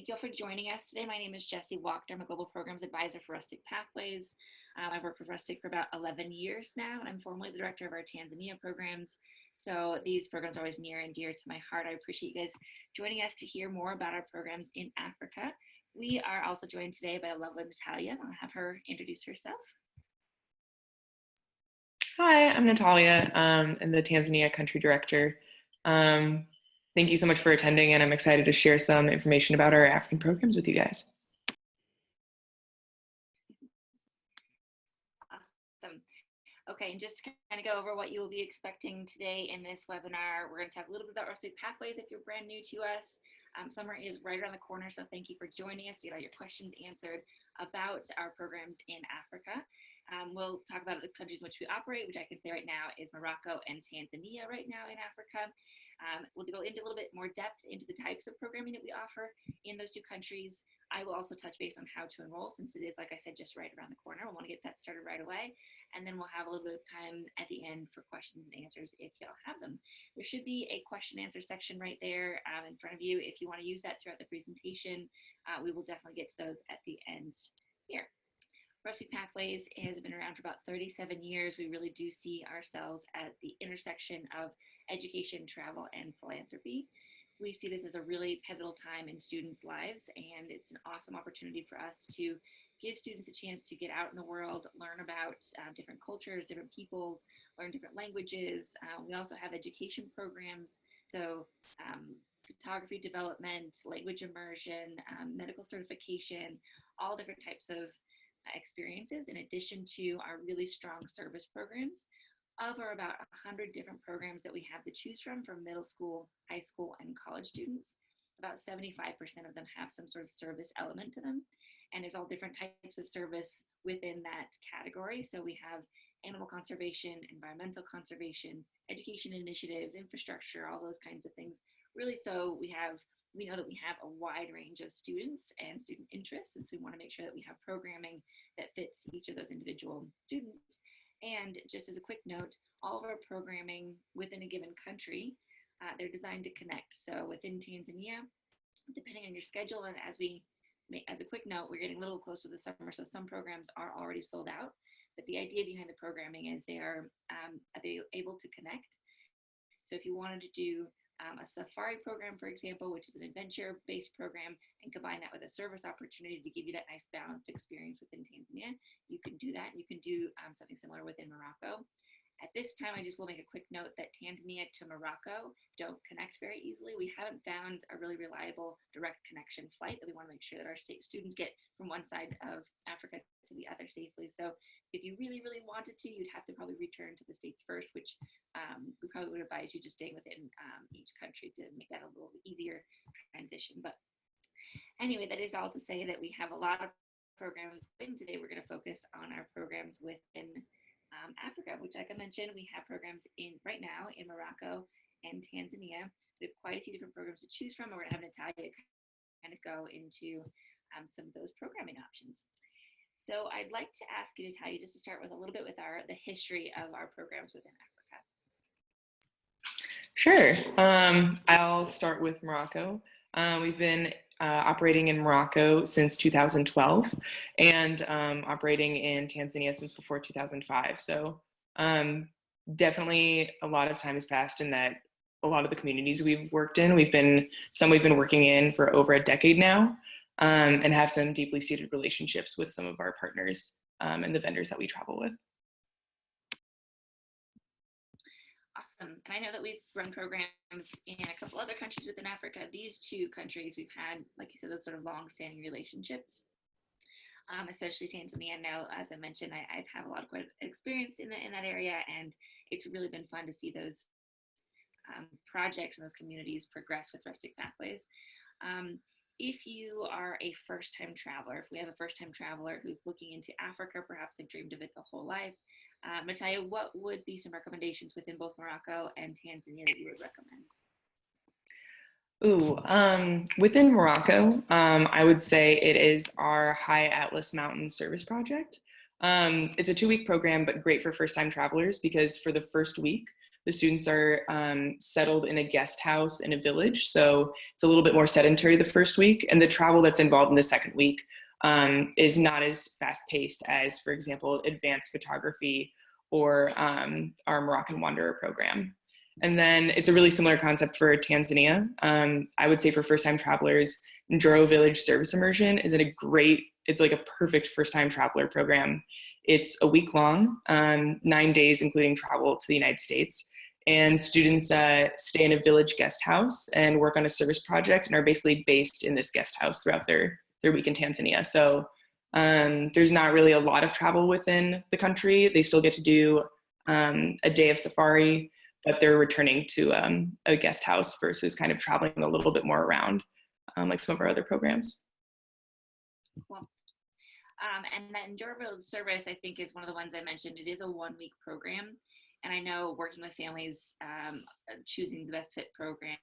Thank you all for joining us today. My name is Jessie. I'm a Global Programs Advisor for Rustic Pathways. I've worked with Rustic for about 11 years now, and I'm formerly the director of our Tanzania programs. So these programs are always near and dear to my heart. I appreciate you guys joining us to hear more about our programs in Africa. We are also joined today by the lovely Natalya. I'll have her introduce herself. Hi, I'm Natalya. I'm the Tanzania country director. Thank you so much for attending, and I'm excited to share some information about our African programs with you guys. Awesome. Okay, and just to kind of go over what you will be expecting today in this webinar, we're going to talk a little bit about Rustic Pathways if you're brand new to us. Summer is right around the corner, so thank you for joining us to get all your questions answered about our programs in Africa. We'll talk about the countries in which we operate, which I can say right now is Morocco and Tanzania right now in Africa. We'll go into a little bit more depth into the types of programming that we offer in those two countries. I will also touch base on how to enroll, since it is, like I said, just right around the corner. We want to get that started right away. And then we'll have a little bit of time at the end for questions and answers if y'all have them. There should be a question and answer section right there in front of you. If you want to use that throughout the presentation, we will definitely get to those at the end here. Rustic Pathways has been around for about 37 years. We really do see ourselves at the intersection of education, travel, and philanthropy. We see this as a really pivotal time in students' lives, and it's an awesome opportunity for us to give students a chance to get out in the world, learn about different cultures, different peoples, learn different languages. We also have education programs, so photography development, language immersion, medical certification, all different types of experiences, in addition to our really strong service programs. Of our about 100 different programs that we have to choose from middle school, high school, and college students, about 75% of them have some sort of service element to them. And there's all different types of service within that category. So we have animal conservation, environmental conservation, education initiatives, infrastructure, all those kinds of things. Really, so we know that we have a wide range of students and student interests, and so we want to make sure that we have programming that fits each of those individual students. And just as a quick note, all of our programming within a given country, they're designed to connect. So within Tanzania, depending on your schedule, and as a quick note, we're getting a little close to the summer, so some programs are already sold out. But the idea behind the programming is they are able to connect. So if you wanted to do a safari program, for example, which is an adventure-based program, and combine that with a service opportunity to give you that nice balanced experience within Tanzania, you can do that. You can do something similar within Morocco. At this time, I just will make a quick note that Tanzania to Morocco don't connect very easily. We haven't found a really reliable direct connection flight that we want to make sure that our students get from one side of Africa to the other safely. So if you really, really wanted to, you'd have to probably return to the States first, which we probably would advise you just staying within each country to make that a little easier transition. But anyway, that is all to say that we have a lot of programs. And today we're going to focus on our programs within Africa, which, like I mentioned, we have programs right now in Morocco and Tanzania. We have quite a few different programs to choose from, and we're going to have Natalya kind of go into some of those programming options. So I'd like to ask you, Natalya, just to start with a little bit with the history of our programs within Africa. Sure. I'll start with Morocco. We've been operating in Morocco since 2012 and operating in Tanzania since before 2005. So definitely a lot of time has passed in that a lot of the communities we've worked in, we've been working in for over a decade now, and have some deeply seated relationships with some of our partners and the vendors that we travel with. Awesome. And I know that we've run programs in a couple other countries within Africa. These two countries, we've had, like you said, those sort of long-standing relationships, especially Tanzania. Now, as I mentioned, I've had a lot of experience in that area, and it's really been fun to see those projects and those communities progress with Rustic Pathways. If you are a first-time traveler, if we have a first-time traveler who's looking into Africa, perhaps they've dreamed of it the whole life, Natalya, what would be some recommendations within both Morocco and Tanzania that you would recommend? Within Morocco, I would say it is our High Atlas Mountain Service Project. It's a 2-week program, but great for first-time travelers because for the first week, The students are settled in a guest house in a village, so it's a little bit more sedentary the first week, and the travel that's involved in the second week is not as fast-paced as, for example, advanced photography or our Moroccan Wanderer program. And then it's a really similar concept for Tanzania. I would say for first-time travelers, Njoro Village Service Immersion is it's like a perfect first-time traveler program. It's a week long, 9 days, including travel to the United States. And students stay in a village guest house and work on a service project and are basically based in this guest house throughout their week in Tanzania. So there's not really a lot of travel within the country. They still get to do a day of safari, but they're returning to a guest house versus kind of traveling a little bit more around like some of our other programs. Cool. And that Endurable service, I think, is one of the ones I mentioned. It is a 1-week program. And I know working with families, choosing the best fit program,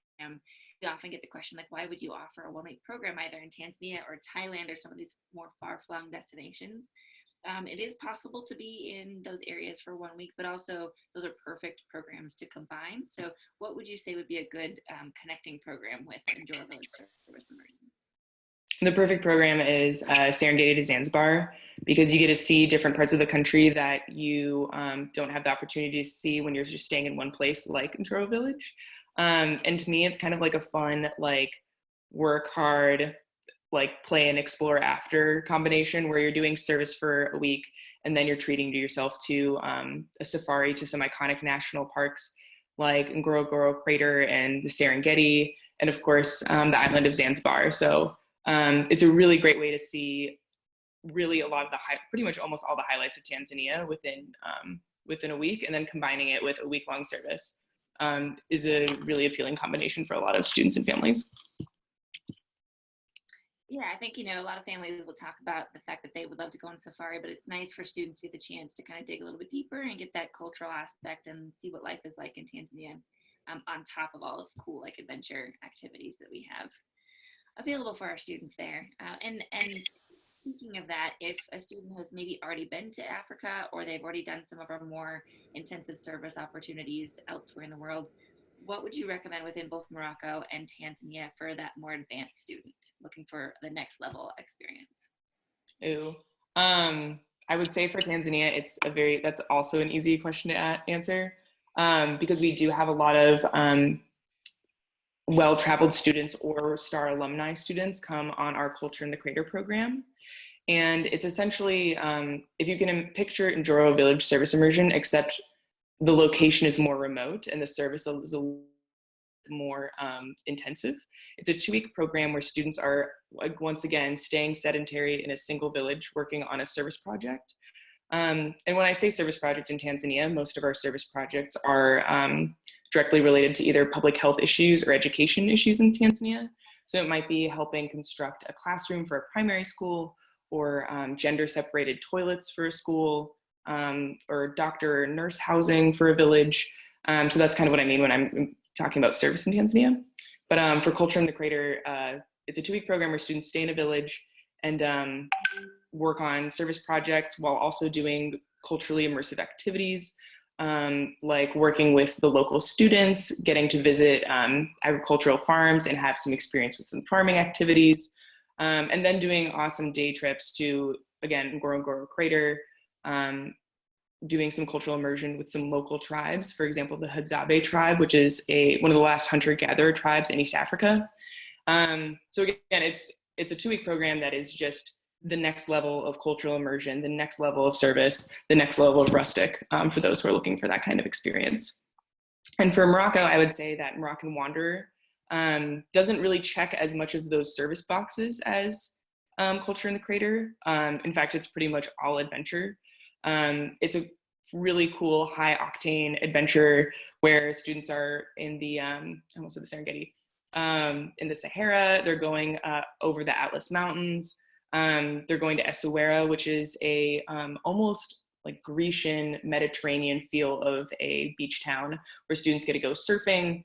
we often get the question, like, why would you offer a 1-week program either in Tanzania or Thailand or some of these more far-flung destinations? It is possible to be in those areas for 1 week, but also those are perfect programs to combine. So what would you say would be a good connecting program with Endurable Service Immersion? The perfect program is Serengeti to Zanzibar, because you get to see different parts of the country that you don't have the opportunity to see when you're just staying in one place, like Njoro Village. And to me, it's kind of like a fun, like, work hard, like play and explore after combination, where you're doing service for a week and then you're treating yourself to a safari to some iconic national parks like Ngorongoro Crater and the Serengeti, and of course the island of Zanzibar. So it's a really great way to see really a lot of pretty much almost all the highlights of Tanzania within a week, and then combining it with a week-long service is a really appealing combination for a lot of students and families. Yeah, I think, a lot of families will talk about the fact that they would love to go on safari, but it's nice for students to get the chance to kind of dig a little bit deeper and get that cultural aspect and see what life is like in Tanzania, on top of all of the cool, like, adventure activities that we have available for our students there. And speaking of that, if a student has maybe already been to Africa, or they've already done some of our more intensive service opportunities elsewhere in the world, what would you recommend within both Morocco and Tanzania for that more advanced student looking for the next level experience? I would say for Tanzania, that's also an easy question to answer, because we do have a lot of well-traveled students or STAR alumni students come on our Culture in the Crater program. And it's essentially, if you can picture Njoro Village Service Immersion, except the location is more remote and the service is a little more intensive. It's a 2-week program where students are, like, once again, staying sedentary in a single village, working on a service project. And when I say service project in Tanzania, most of our service projects are directly related to either public health issues or education issues in Tanzania. So it might be helping construct a classroom for a primary school, or gender-separated toilets for a school, or doctor or nurse housing for a village. So that's kind of what I mean when I'm talking about service in Tanzania. But for Culture in the Crater, it's a 2-week program where students stay in a village and work on service projects while also doing culturally immersive activities, like working with the local students, getting to visit agricultural farms and have some experience with some farming activities, and then doing awesome day trips to, again, Ngorongoro Crater, doing some cultural immersion with some local tribes. For example, the Hadzabe tribe, which is one of the last hunter-gatherer tribes in East Africa. So again, it's a 2-week program that is just the next level of cultural immersion, the next level of service, the next level of rustic, for those who are looking for that kind of experience. And for Morocco, I would say that Moroccan Wanderer doesn't really check as much of those service boxes as Culture in the Crater. In fact, it's pretty much all adventure. It's a really cool, high-octane adventure where students are in the, I almost said the Serengeti, in the Sahara. They're going over the Atlas Mountains. They're going to Essaouira, which is a almost like Grecian Mediterranean feel of a beach town where students get to go surfing.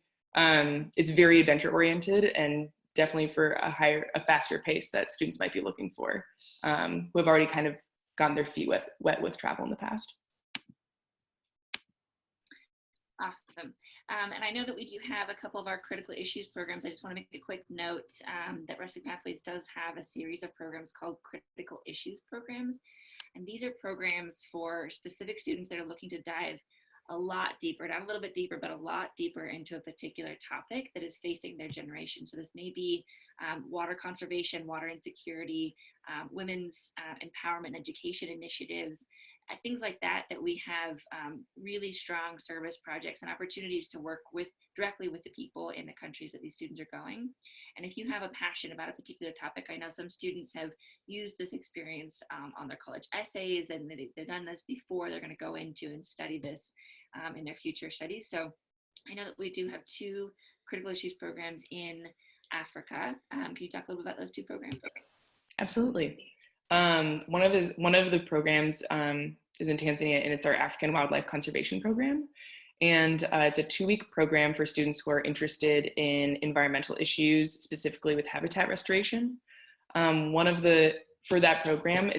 It's very adventure-oriented and definitely for a faster pace that students might be looking for, who have already kind of gotten their feet wet with travel in the past. Awesome. And I know that we do have a couple of our critical issues programs. I just want to make a quick note that Rustic Pathways does have a series of programs called critical issues programs. And these are programs for specific students that are looking to dive a lot deeper, not a little bit deeper, but a lot deeper into a particular topic that is facing their generation. So this may be water conservation, water insecurity, women's empowerment and education initiatives, things like that, that we have really strong service projects and opportunities to work with directly with the people in the countries that these students are going. And if you have a passion about a particular topic, I know some students have used this experience on their college essays, and they've done this before they're going to go into and study this in their future studies. So I know that we do have 2 critical issues programs in Africa. Can you talk a little bit about those 2 programs? Absolutely. One of the programs is in Tanzania, and it's our African Wildlife Conservation Program. And it's a 2-week program for students who are interested in environmental issues, specifically with habitat restoration. For that program,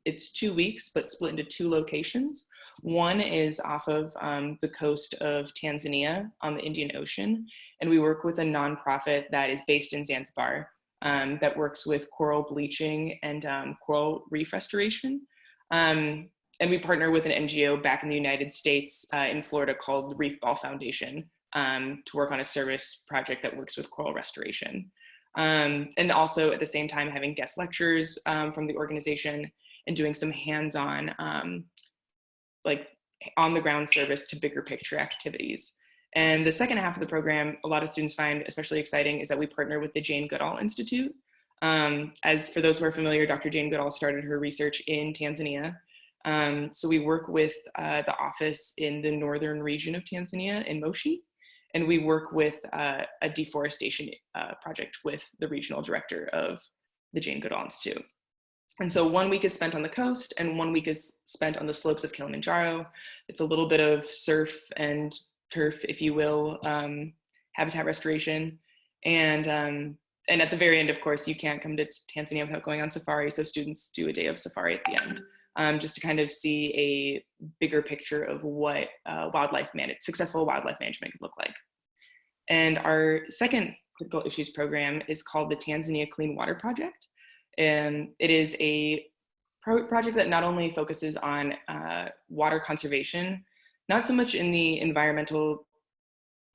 it's 2 weeks, but split into 2 locations. One is off of the coast of Tanzania on the Indian Ocean, and we work with a nonprofit that is based in Zanzibar that works with coral bleaching and coral reef restoration. And we partner with an NGO back in the United States in Florida called the Reef Ball Foundation to work on a service project that works with coral restoration. And also at the same time having guest lectures from the organization and doing some hands-on like on-the-ground service to bigger picture activities. And the second half of the program, a lot of students find especially exciting, is that we partner with the Jane Goodall Institute. As for those who are familiar, Dr. Jane Goodall started her research in Tanzania. So we work with the office in the northern region of Tanzania in Moshi, and we work with a deforestation project with the regional director of the Jane Goodall Institute. And so 1 week is spent on the coast and 1 week is spent on the slopes of Kilimanjaro. It's a little bit of surf and turf, if you will, habitat restoration. And at the very end, of course, you can't come to Tanzania without going on safari. So students do a day of safari at the end, just to kind of see a bigger picture of what successful wildlife management could look like. And our second critical issues program is called the Tanzania Clean Water Project. And it is a project that not only focuses on water conservation, not so much in the environmental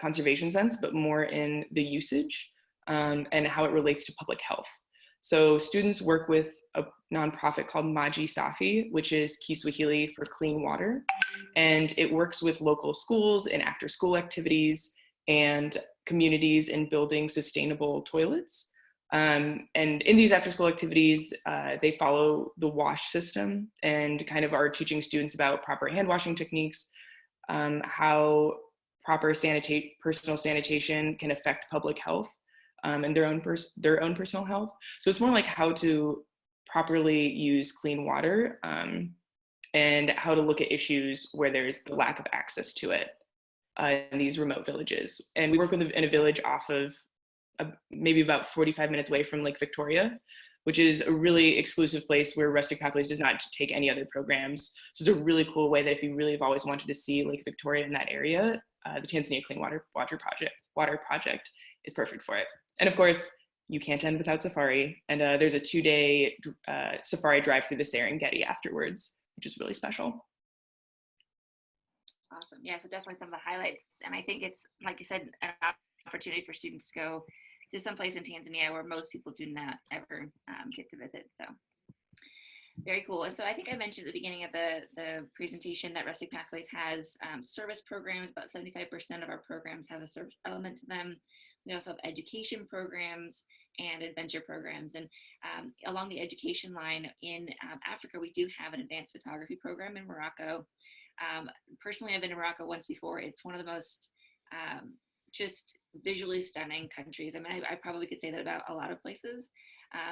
conservation sense, but more in the usage and how it relates to public health. So students work with a nonprofit called Maji Safi, which is Kiswahili for clean water. And it works with local schools and after school activities and communities in building sustainable toilets. And in these after school activities, they follow the WASH system and kind of are teaching students about proper hand washing techniques, how proper personal sanitation can affect public health and their own personal health. So it's more like how to properly use clean water and how to look at issues where there's the lack of access to it in these remote villages. And we work in a village off of maybe about 45 minutes away from Lake Victoria, which is a really exclusive place where Rustic Pathways does not take any other programs. So it's a really cool way that if you really have always wanted to see Lake Victoria in that area, the Tanzania Clean Water Project is perfect for it. And of course, you can't end without safari. And there's a 2-day safari drive through the Serengeti afterwards, which is really special. Awesome. Yeah, so definitely some of the highlights. And I think it's, like you said, an opportunity for students to go to some place in Tanzania where most people do not ever get to visit. So very cool. And so I think I mentioned at the beginning of the presentation that Rustic Pathways has service programs. About 75% of our programs have a service element to them. We also have education programs and adventure programs. And along the education line in Africa, we do have an advanced photography program in Morocco. Personally, I've been to Morocco once before. It's one of the most just visually stunning countries. I mean, I probably could say that about a lot of places,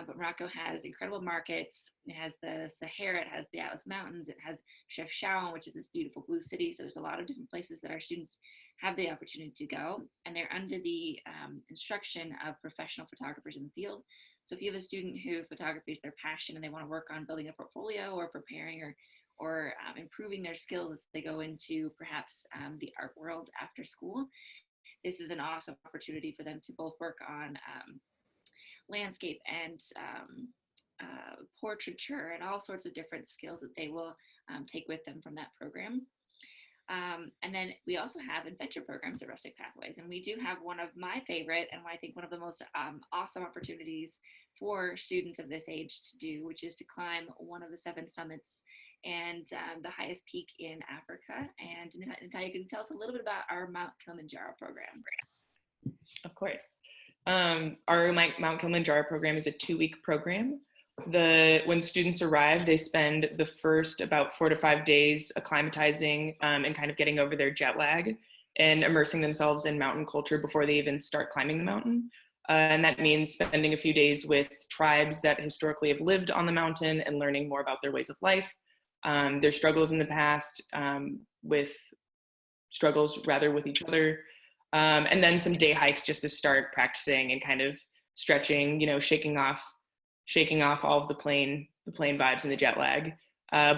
but Morocco has incredible markets. It has the Sahara, it has the Atlas Mountains, it has Chefchaouen, which is this beautiful blue city. So there's a lot of different places that our students have the opportunity to go, and they're under the instruction of professional photographers in the field. So if you have a student who photography is their passion and they want to work on building a portfolio or preparing or or improving their skills as they go into perhaps the art world after school. This is an awesome opportunity for them to both work on landscape and portraiture and all sorts of different skills that they will take with them from that program. And then we also have adventure programs at Rustic Pathways, and we do have one of my favorite and I think one of the most awesome opportunities for students of this age to do, which is to climb one of the 7 summits and the highest peak in Africa. And Natalya, can you tell us a little bit about our Mount Kilimanjaro program? Of course. Our Mount Kilimanjaro program is a 2-week program. When students arrive, they spend the first about 4 to 5 days acclimatizing and kind of getting over their jet lag and immersing themselves in mountain culture before they even start climbing the mountain. And that means spending a few days with tribes that historically have lived on the mountain and learning more about their ways of life, their struggles in the past, with struggles rather with each other, and then some day hikes just to start practicing and kind of stretching, shaking off all of the plane vibes and the jet lag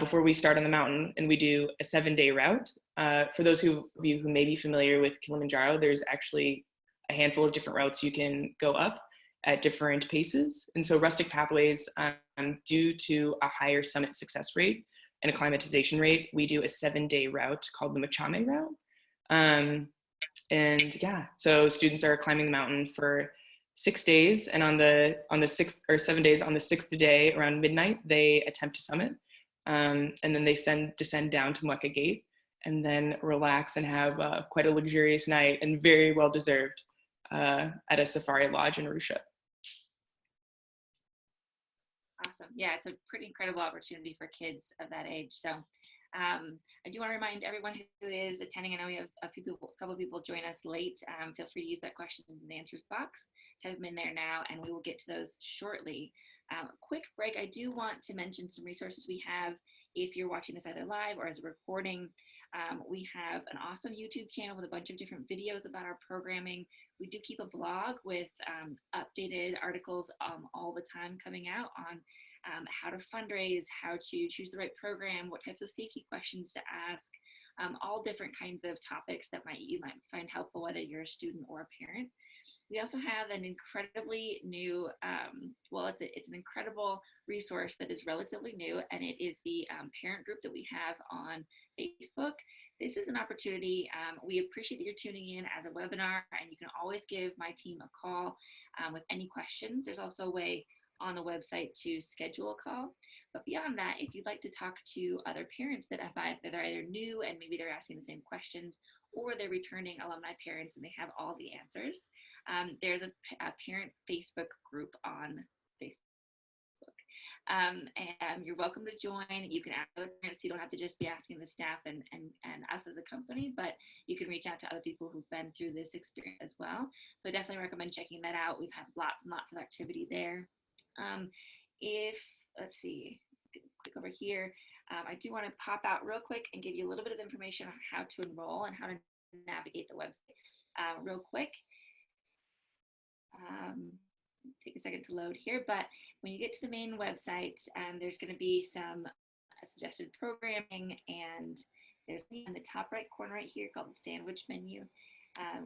before we start on the mountain. And we do a 7-day route. For those of you who may be familiar with Kilimanjaro, there's actually a handful of different routes you can go up at different paces. And so Rustic Pathways, due to a higher summit success rate and acclimatization rate, we do a 7-day route called the Machame Round. And yeah, so students are climbing the mountain for 6 days, and on the 6th or 7 days, on the 6th day around midnight, they attempt to summit, and then they descend down to Moraga Gate, and then relax and have quite a luxurious night, and very well deserved, at a safari lodge in Arusha. Awesome. Yeah, it's a pretty incredible opportunity for kids of that age. So I do want to remind everyone who is attending, I know we have a couple of people join us late. Feel free to use that questions and answers box. Type them in there now, and we will get to those shortly. Quick break. I do want to mention some resources we have. If you're watching this either live or as a recording, we have an awesome YouTube channel with a bunch of different videos about our programming. We do keep a blog with updated articles all the time coming out on how to fundraise, how to choose the right program, what types of safety questions to ask, all different kinds of topics that you might find helpful, whether you're a student or a parent. We also have an incredibly new, it's an incredible resource that is relatively new, and it is the parent group that we have on Facebook. This is an opportunity. We appreciate that you're tuning in as a webinar, and you can always give my team a call with any questions. There's also a way on the website to schedule a call. But beyond that, if you'd like to talk to other parents that are either new and maybe they're asking the same questions, or they're returning alumni parents and they have all the answers, there's a parent Facebook group on Facebook. And you're welcome to join. You can ask other parents. You don't have to just be asking the staff and us as a company, but you can reach out to other people who've been through this experience as well. So I definitely recommend checking that out. We've had lots and lots of activity there. Let's see, click over here. I do want to pop out real quick and give you a little bit of information on how to enroll and how to navigate the website real quick. Take a second to load here, but when you get to the main website, there's going to be some suggested programming, and there's in the top right corner right here called the sandwich menu.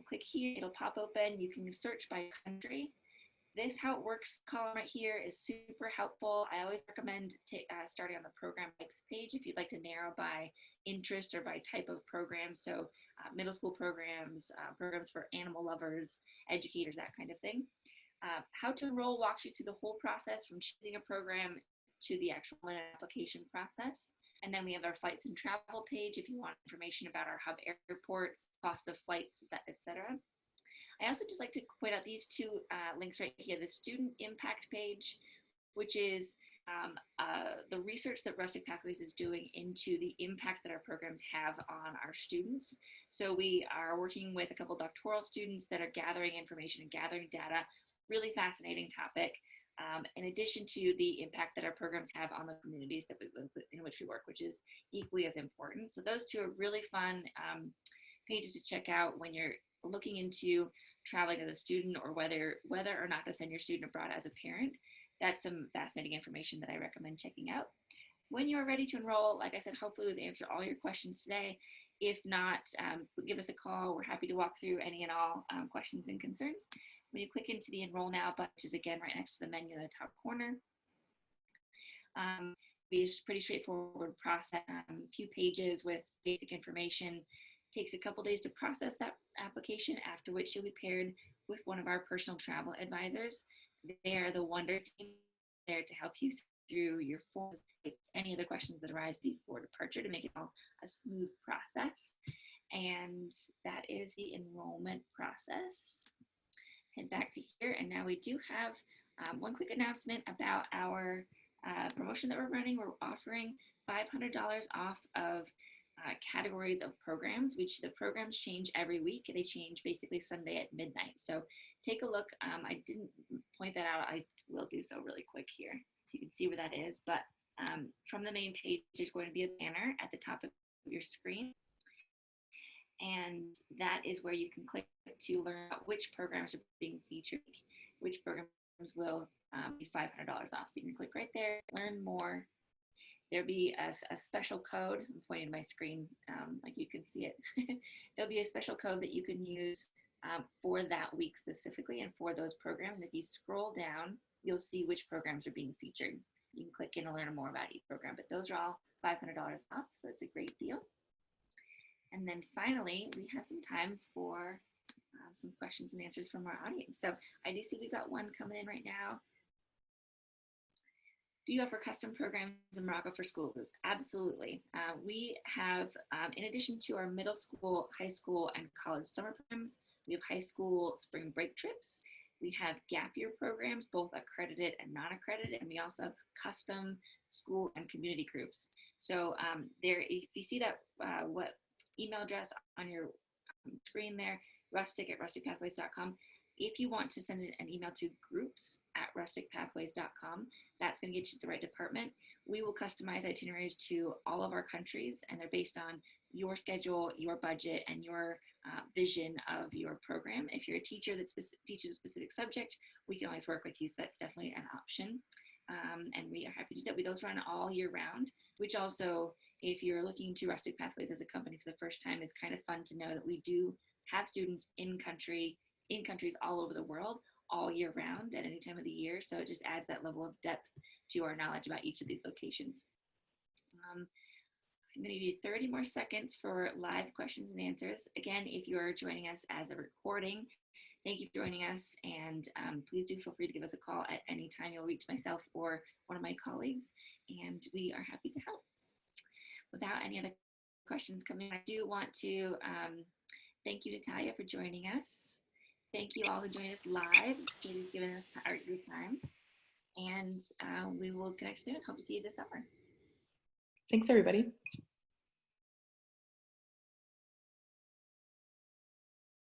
Click here, it'll pop open. You can search by country. This how it works column right here is super helpful. I always recommend starting on the program types page if you'd like to narrow by interest or by type of program. So middle school programs, programs for animal lovers, educators, that kind of thing. How to Enroll walks you through the whole process from choosing a program to the actual application process. And then we have our flights and travel page if you want information about our hub airports, cost of flights, etc. I also just like to point out these two links right here, the student impact page, which is the research that Rustic Pathways is doing into the impact that our programs have on our students. So we are working with a couple doctoral students that are gathering information and gathering data, really fascinating topic, in addition to the impact that our programs have on the communities that in which we work, which is equally as important. So those two are really fun pages to check out when you're looking into traveling as a student, or whether or not to send your student abroad as a parent. That's some fascinating information that I recommend checking out. when you're ready to enroll, like I said, hopefully we've answered all your questions today. If not, give us a call. We're happy to walk through any and all questions and concerns. When you click into the Enroll Now button, which is again right next to the menu in the top corner, be a pretty straightforward process. A few pages with basic information. Takes a couple days to process that application, after which you'll be paired with one of our personal travel advisors. They are the Wonder team there to help you through your forms, any other questions that arise before departure, to make it all a smooth process. And that is the enrollment process. Head back to here, and now we do have one quick announcement about our promotion that we're running. We're offering $500 off of categories of programs, which the programs change every week. They change basically Sunday at midnight. So take a look. I didn't point that out. I will do so really quick here, so you can see where that is. But from the main page, there's going to be a banner at the top of your screen. And that is where you can click to learn about which programs are being featured, which programs will be $500 off. So you can click right there, learn more. There'll be a special code. I'm pointing to my screen like you can see it. There'll be a special code that you can use for that week specifically and for those programs. And if you scroll down, you'll see which programs are being featured. You can click in and learn more about each program, but those are all $500 off, so it's a great deal. And then finally, we have some time for some questions and answers from our audience. So I do see we've got one coming in right now. Do you offer custom programs in Morocco for school groups? Absolutely. We have, in addition to our middle school, high school, and college summer programs, we have high school spring break trips. We have gap year programs, both accredited and non-accredited, and we also have custom school and community groups. So there, if you see that, what email address on your screen there, rustic@rusticpathways.com. If you want to send an email to groups@rusticpathways.com, that's going to get you to the right department. We will customize itineraries to all of our countries, and they're based on your schedule, your budget, and your vision of your program. If you're a teacher that teaches a specific subject, we can always work with you, so that's definitely an option. And we are happy to do that. Those run all year round, which also, if you're looking to Rustic Pathways as a company for the first time, is kind of fun to know that we do have students in countries all over the world all year round at any time of the year. So it just adds that level of depth to our knowledge about each of these locations. I'm going to give you 30 more seconds for live questions and answers. Again, if you're joining us as a recording, thank you for joining us, and please do feel free to give us a call at any time. You'll reach myself or one of my colleagues, and we are happy to help. Without any other questions coming, I do want to thank you, Natalya, for joining us. Thank you all who joined us live. Katie's given us your time, and we will connect soon. Hope to see you this summer. Thanks, everybody.